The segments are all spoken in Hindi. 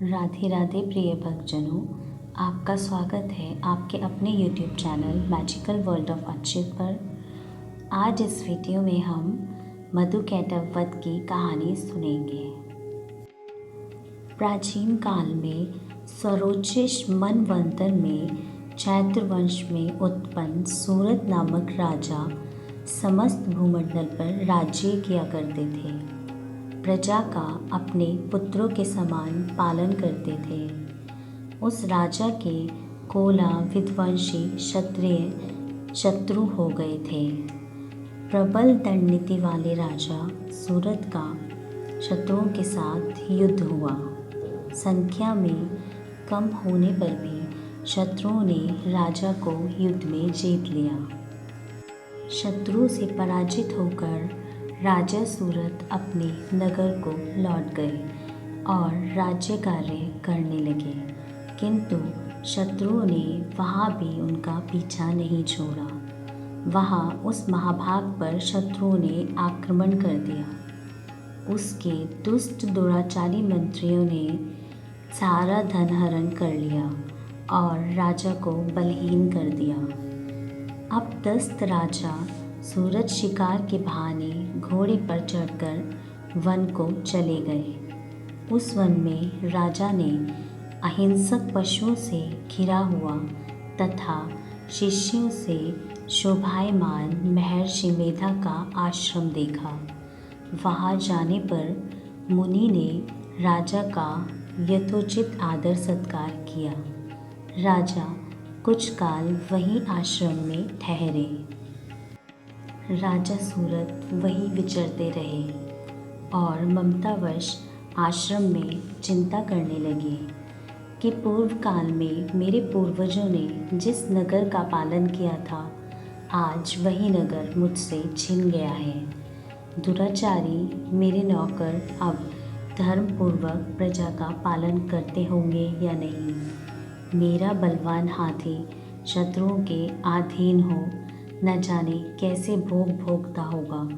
राधे राधे प्रिय भक्तजनों, आपका स्वागत है आपके अपने YouTube channel magical world of Achyut पर। आज इस वीडियो में हम मधुकैटभ वध की कहानी सुनेंगे। प्राचीन काल में स्वरोचिष मनवंतर में चैत्र वंश में उत्पन्न सूरत नामक राजा समस्त भूमंडल पर राज्य किया करते थे। प्रजा का अपने पुत्रों के समान पालन करते थे। उस राजा के 16 विध्वंसी क्षत्रिय शत्रु हो गए थे। प्रबल दंडनीति वाले राजा सूरत का शत्रुओं के साथ युद्ध हुआ। संख्या में कम होने पर भी शत्रुओं ने राजा को युद्ध में जीत लिया। शत्रुओं से पराजित होकर राजा सूरत अपने नगर को लौट गए और राज्य कार्य करने लगे, किंतु शत्रुओं ने वहाँ भी उनका पीछा नहीं छोड़ा। वहाँ उस महाभाग पर शत्रुओं ने आक्रमण कर दिया। उसके दुष्ट दुराचारी मंत्रियों ने सारा धन हरण कर लिया और राजा को बलहीन कर दिया। अब दस्त राजा सूरत शिकार के बहाने घोड़े पर चढ़कर वन को चले गए। उस वन में राजा ने अहिंसक पशुओं से घिरा हुआ तथा शिष्यों से शोभायमान महर्षि मेधा का आश्रम देखा। वहाँ जाने पर मुनि ने राजा का यथोचित आदर सत्कार किया। राजा कुछ काल वहीं आश्रम में ठहरे। राजा सूरत वहीं विचरते रहे और ममतावश आश्रम में चिंता करने लगे कि पूर्व काल में मेरे पूर्वजों ने जिस नगर का पालन किया था, आज वही नगर मुझसे छिन गया है। दुराचारी मेरे नौकर अब धर्मपूर्वक प्रजा का पालन करते होंगे या नहीं। मेरा बलवान हाथी शत्रुओं के अधीन हो न जाने कैसे भोग भोगता होगा।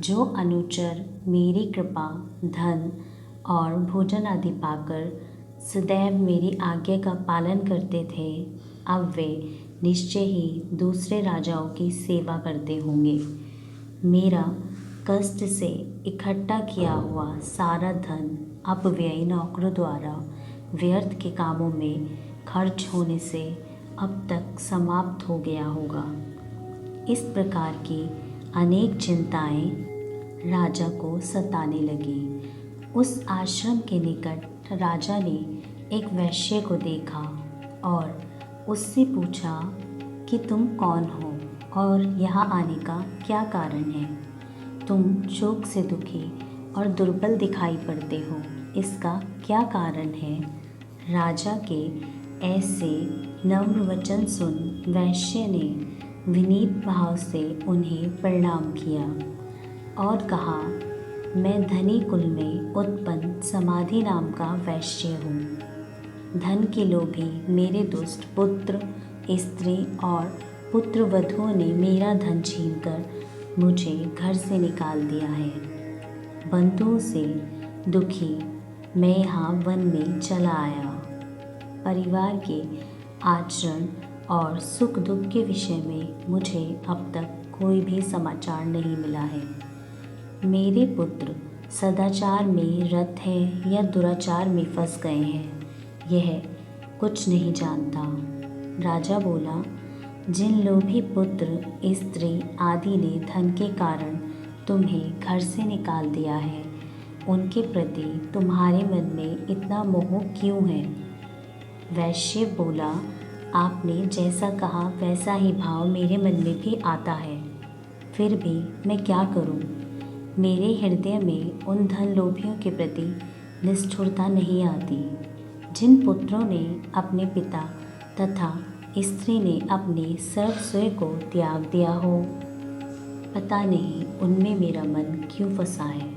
जो अनुचर मेरी कृपा धन और भोजन आदि पाकर सदैव मेरी आज्ञा का पालन करते थे, अब वे निश्चय ही दूसरे राजाओं की सेवा करते होंगे। मेरा कष्ट से इकट्ठा किया हुआ सारा धन अपव्ययी नौकरों द्वारा व्यर्थ के कामों में खर्च होने से अब तक समाप्त हो गया होगा। इस प्रकार की अनेक चिंताएं राजा को सताने लगी। उस आश्रम के निकट राजा ने एक वैश्य को देखा और उससे पूछा कि तुम कौन हो और यहाँ आने का क्या कारण है। तुम शोक से दुखी और दुर्बल दिखाई पड़ते हो, इसका क्या कारण है। राजा के ऐसे नम्र वचन सुन वैश्य ने विनीत भाव से उन्हें प्रणाम किया और कहा, मैं धनी कुल में उत्पन्न समाधि नाम का वैश्य हूँ। धन के लोभी मेरे दुष्ट पुत्र स्त्री और पुत्र वधुओं ने मेरा धन छीनकर मुझे घर से निकाल दिया है। बंधुओं से दुखी मैं यहाँ वन में चला आया। परिवार के आचरण और सुख दुख के विषय में मुझे अब तक कोई भी समाचार नहीं मिला है। मेरे पुत्र सदाचार में रत हैं या दुराचार में फंस गए हैं, यह कुछ नहीं जानता। राजा बोला, जिन लोभी पुत्र स्त्री आदि ने धन के कारण तुम्हें घर से निकाल दिया है, उनके प्रति तुम्हारे मन में इतना मोह क्यों है। वैश्य बोला, आपने जैसा कहा वैसा ही भाव मेरे मन में भी आता है, फिर भी मैं क्या करूं। मेरे हृदय में उन धन लोभियों के प्रति निष्ठुरता नहीं आती। जिन पुत्रों ने अपने पिता तथा स्त्री ने अपने सर्वस्व को त्याग दिया हो, पता नहीं उनमें मेरा मन क्यों फंसा है।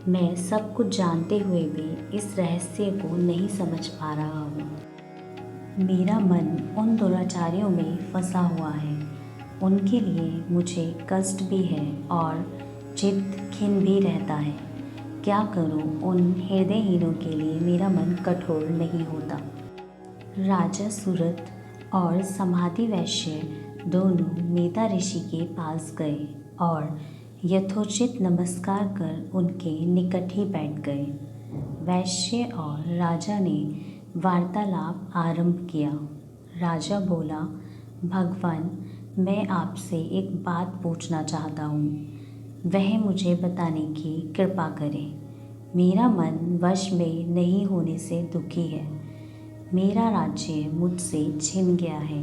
मैं सब कुछ जानते हुए भी इस रहस्य को नहीं समझ पा रहा हूँ। मेरा मन उन दुराचारियों में फंसा हुआ है, उनके लिए मुझे कष्ट भी है और चित्त खिन्न भी रहता है। क्या करूं, उन हृदयहीनों के लिए मेरा मन कठोर नहीं होता। राजा सूरत और समाधि वैश्य दोनों मेधा ऋषि के पास गए और यथोचित नमस्कार कर उनके निकट ही बैठ गए। वैश्य और राजा ने वार्तालाप आरंभ किया। राजा बोला, भगवान, मैं आपसे एक बात पूछना चाहता हूँ, वह मुझे बताने की कृपा करें। मेरा मन वश में नहीं होने से दुखी है। मेरा राज्य मुझसे छिन गया है।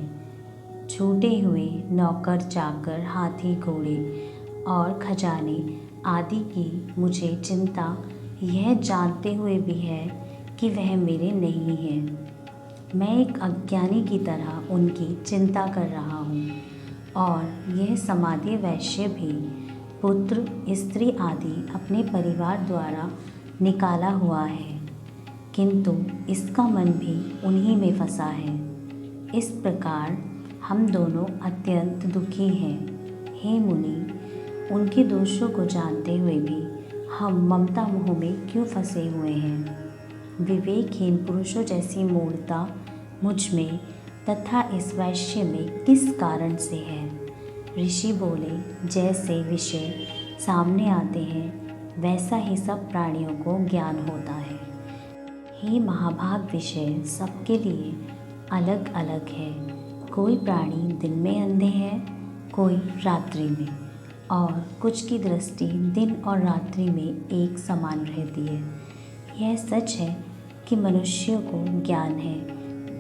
छूटे हुए नौकर चाकर, हाथी घोड़े और खजाने आदि की मुझे चिंता यह जानते हुए भी है कि वह मेरे नहीं हैं। मैं एक अज्ञानी की तरह उनकी चिंता कर रहा हूँ और यह समाधि वैश्य भी पुत्र स्त्री आदि अपने परिवार द्वारा निकाला हुआ है, किंतु इसका मन भी उन्हीं में फंसा है। इस प्रकार हम दोनों अत्यंत दुखी हैं। हे मुनि, उनके दोषों को जानते हुए भी हम ममता मोह में क्यों फंसे हुए हैं? विवेकहीन पुरुषों जैसी मूढ़ता मुझ में तथा इस वैश्य में किस कारण से है? ऋषि बोले, जैसे विषय सामने आते हैं वैसा ही सब प्राणियों को ज्ञान होता है। हे महाभाग, विषय सबके लिए अलग अलग है। कोई प्राणी दिन में अंधे हैं, कोई रात्रि में, और कुछ की दृष्टि दिन और रात्रि में एक समान रहती है। यह सच है कि मनुष्यों को ज्ञान है,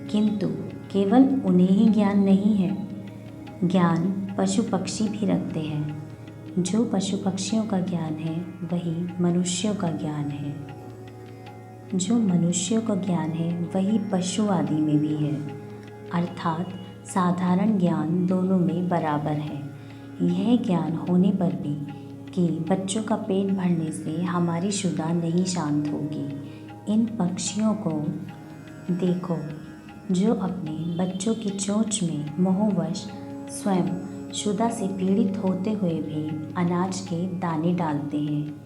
किंतु केवल उन्हें ही ज्ञान नहीं है। ज्ञान पशु पक्षी भी रखते हैं। जो पशु पक्षियों का ज्ञान है वही मनुष्यों का ज्ञान है। जो मनुष्यों का ज्ञान है वही पशु आदि में भी है, अर्थात साधारण ज्ञान दोनों में बराबर है। यह ज्ञान होने पर भी कि बच्चों का पेट भरने से हमारी क्षुधा नहीं शांत होगी। इन पक्षियों को देखो जो अपने बच्चों की चोंच में मोहवश स्वयं क्षुधा से पीड़ित होते हुए भी अनाज के दाने डालते हैं।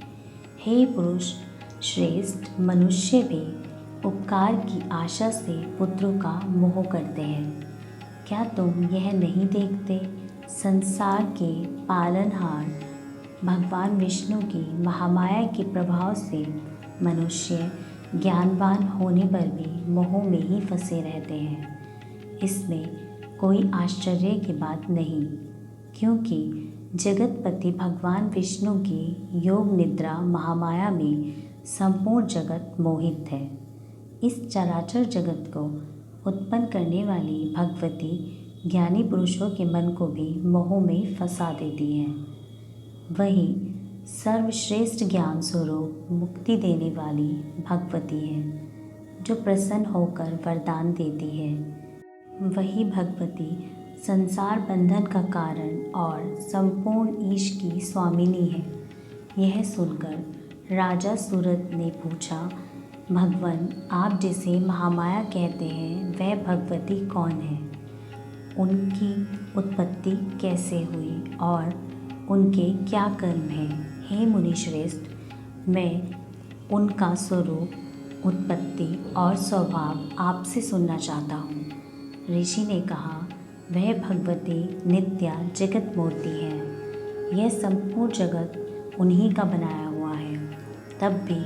हे पुरुष श्रेष्ठ, मनुष्य भी उपकार की आशा से पुत्रों का मोह करते हैं। क्या तुम यह नहीं देखते? संसार के पालनहार भगवान विष्णु की महामाया के प्रभाव से मनुष्य ज्ञानवान होने पर भी मोह में ही फंसे रहते हैं। इसमें कोई आश्चर्य की बात नहीं, क्योंकि जगतपति भगवान विष्णु की योग निद्रा महामाया में संपूर्ण जगत मोहित है। इस चराचर जगत को उत्पन्न करने वाली भगवती ज्ञानी पुरुषों के मन को भी मोह में फंसा देती हैं। वही सर्वश्रेष्ठ ज्ञान स्वरूप मुक्ति देने वाली भगवती है, जो प्रसन्न होकर वरदान देती है। वही भगवती संसार बंधन का कारण और संपूर्ण ईश की स्वामिनी है। यह सुनकर राजा सूरत ने पूछा, भगवान, आप जिसे महामाया कहते हैं वह भगवती कौन है? उनकी उत्पत्ति कैसे हुई और उनके क्या कर्म हैं? हे मुनिश्रेष्ठ, मैं उनका स्वरूप, उत्पत्ति और स्वभाव आपसे सुनना चाहता हूँ। ऋषि ने कहा, वह भगवती नित्या जगत मूर्ति है। यह संपूर्ण जगत उन्हीं का बनाया हुआ है। तब भी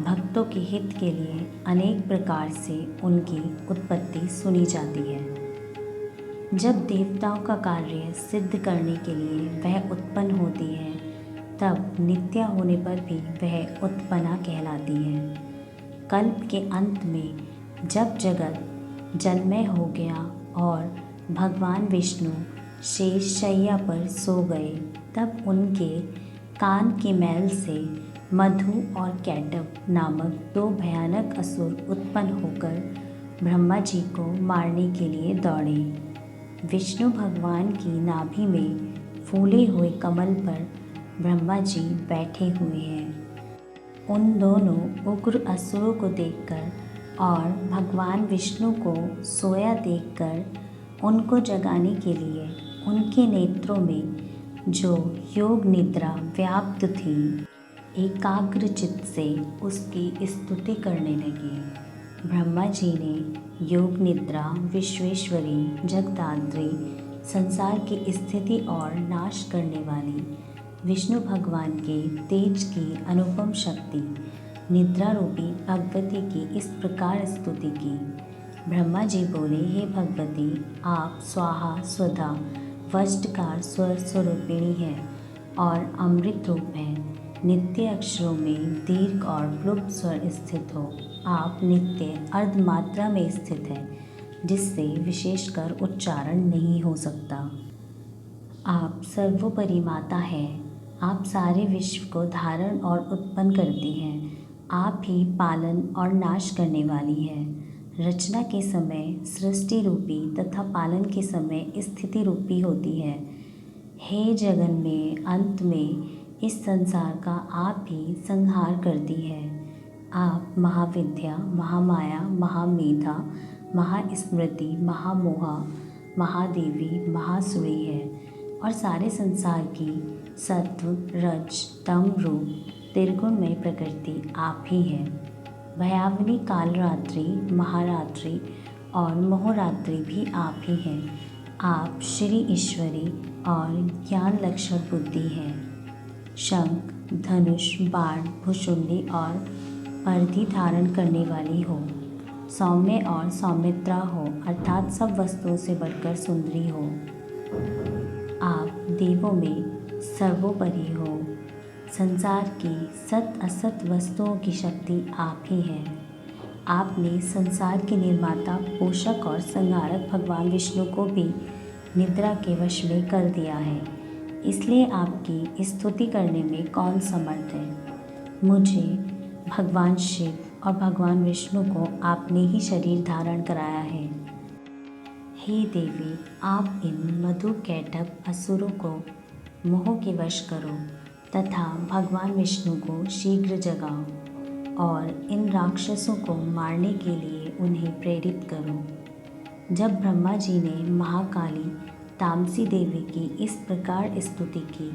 भक्तों के हित के लिए अनेक प्रकार से उनकी उत्पत्ति सुनी जाती है। जब देवताओं का कार्य सिद्ध करने के लिए वह उत्पन्न होती है, तब नित्या होने पर भी वह उत्पन्ना कहलाती है। कल्प के अंत में जब जगत जलमय हो गया और भगवान विष्णु शेष शैया पर सो गए, तब उनके कान के मैल से मधु और कैटभ नामक दो भयानक असुर उत्पन्न होकर ब्रह्मा जी को मारने के लिए दौड़े। विष्णु भगवान की नाभि में फूले हुए कमल पर ब्रह्मा जी बैठे हुए हैं। उन दोनों उग्र असुरों को देखकर और भगवान विष्णु को सोया देखकर उनको जगाने के लिए उनके नेत्रों में जो योग निद्रा व्याप्त थी, एकाग्र चित्त से उसकी स्तुति करने लगे। ब्रह्मा जी ने योग निद्रा, विश्वेश्वरी, जगदात्री, संसार की स्थिति और नाश करने वाली विष्णु भगवान के तेज की अनुपम शक्ति निद्रा रूपी भगवती की इस प्रकार स्तुति की। ब्रह्मा जी बोले, हे भगवती, आप स्वाहा स्वधा वज्रकार स्वर स्वरूपिणी हैं और अमृत रूप हैं। नित्य अक्षरों में दीर्घ और प्लुप्त स्वर स्थित हो। आप नित्य अर्धमात्रा में स्थित हैं, जिससे विशेषकर उच्चारण नहीं हो सकता। आप सर्वोपरि माता हैं। आप सारे विश्व को धारण और उत्पन्न करती हैं। आप ही पालन और नाश करने वाली हैं। रचना के समय सृष्टि रूपी तथा पालन के समय स्थिति रूपी होती है। हे जगन में अंत में इस संसार का आप ही संहार करती है। आप महाविद्या, महामाया, महामेधा, महास्मृति, महामोहा, महादेवी, महासुरी है और सारे संसार की सत्व, रज, तम रूप त्रिगुणमय प्रकृति आप ही है। भयावनी कालरात्रि, महारात्रि और मोहरात्रि भी आप ही हैं। आप श्री ईश्वरी और ज्ञान लक्षण बुद्धि हैं। शंख, धनुष, बाण, भुशुंडी और परिधि धारण करने वाली हो। सौम्य और सौमित्रा हो, अर्थात सब वस्तुओं से बढ़कर सुंदरी हो। आप देवों में सर्वोपरि हो। संसार की सत असत वस्तुओं की शक्ति आप ही हैं। आपने संसार के निर्माता, पोषक और संहारक भगवान विष्णु को भी निद्रा के वश में कर दिया है। इसलिए आपकी स्तुति करने में कौन समर्थ है। मुझे भगवान शिव और भगवान विष्णु को आपने ही शरीर धारण कराया है। हे देवी, आप इन मधु कैटभ असुरों को मोह के वश करो तथा भगवान विष्णु को शीघ्र जगाओ और इन राक्षसों को मारने के लिए उन्हें प्रेरित करो। जब ब्रह्मा जी ने महाकाली तामसी देवी की इस प्रकार स्तुति की,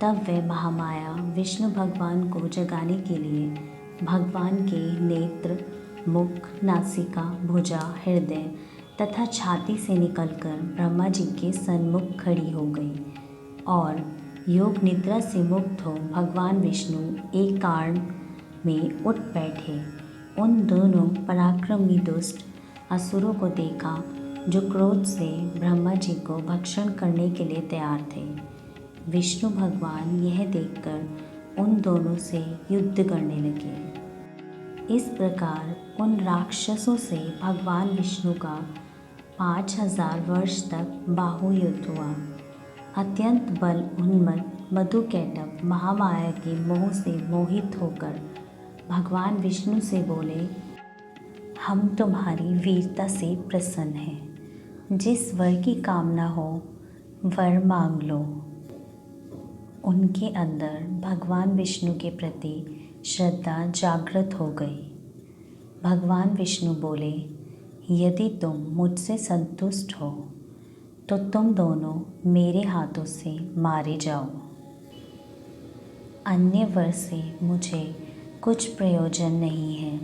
तब वह महामाया विष्णु भगवान को जगाने के लिए भगवान के नेत्र, मुख, नासिका, भुजा, हृदय तथा छाती से निकलकर ब्रह्मा जी के सन्मुख खड़ी हो गई और योग निद्रा से मुक्त हो भगवान विष्णु एक कारण में उठ बैठे। उन दोनों पराक्रमी दुष्ट असुरों को देखा जो क्रोध से ब्रह्मा जी को भक्षण करने के लिए तैयार थे। विष्णु भगवान यह देखकर उन दोनों से युद्ध करने लगे। इस प्रकार उन राक्षसों से भगवान विष्णु का 5000 वर्ष तक बाहुयुद्ध हुआ। अत्यंत बल उन्मत्त मधुकैटभ महामाया के मोह से मोहित होकर भगवान विष्णु से बोले, हम तुम्हारी वीरता से प्रसन्न हैं। जिस वर की कामना हो वर मांग लो। उनके अंदर भगवान विष्णु के प्रति श्रद्धा जागृत हो गई। भगवान विष्णु बोले, यदि तुम मुझसे संतुष्ट हो तो तुम दोनों मेरे हाथों से मारे जाओ। अन्य वर से मुझे कुछ प्रयोजन नहीं है,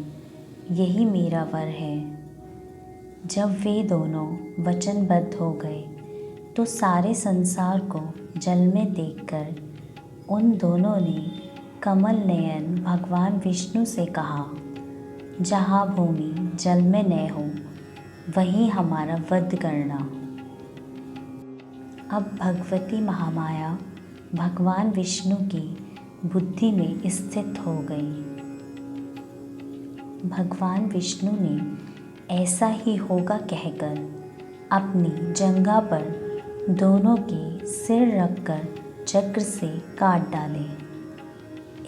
यही मेरा वर है। जब वे दोनों वचनबद्ध हो गए तो सारे संसार को जल में देखकर उन दोनों ने कमल नयन भगवान विष्णु से कहा, जहाँ भूमि जल में न हो वहीं हमारा वध करना। अब भगवती महामाया भगवान विष्णु की बुद्धि में स्थित हो गई। भगवान विष्णु ने ऐसा ही होगा कहकर अपनी जंघा पर दोनों के सिर रखकर चक्र से काट डाले।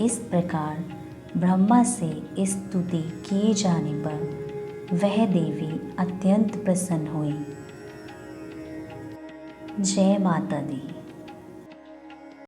इस प्रकार ब्रह्मा से स्तुति किए जाने पर वह देवी अत्यंत प्रसन्न हुई। जय माता दी।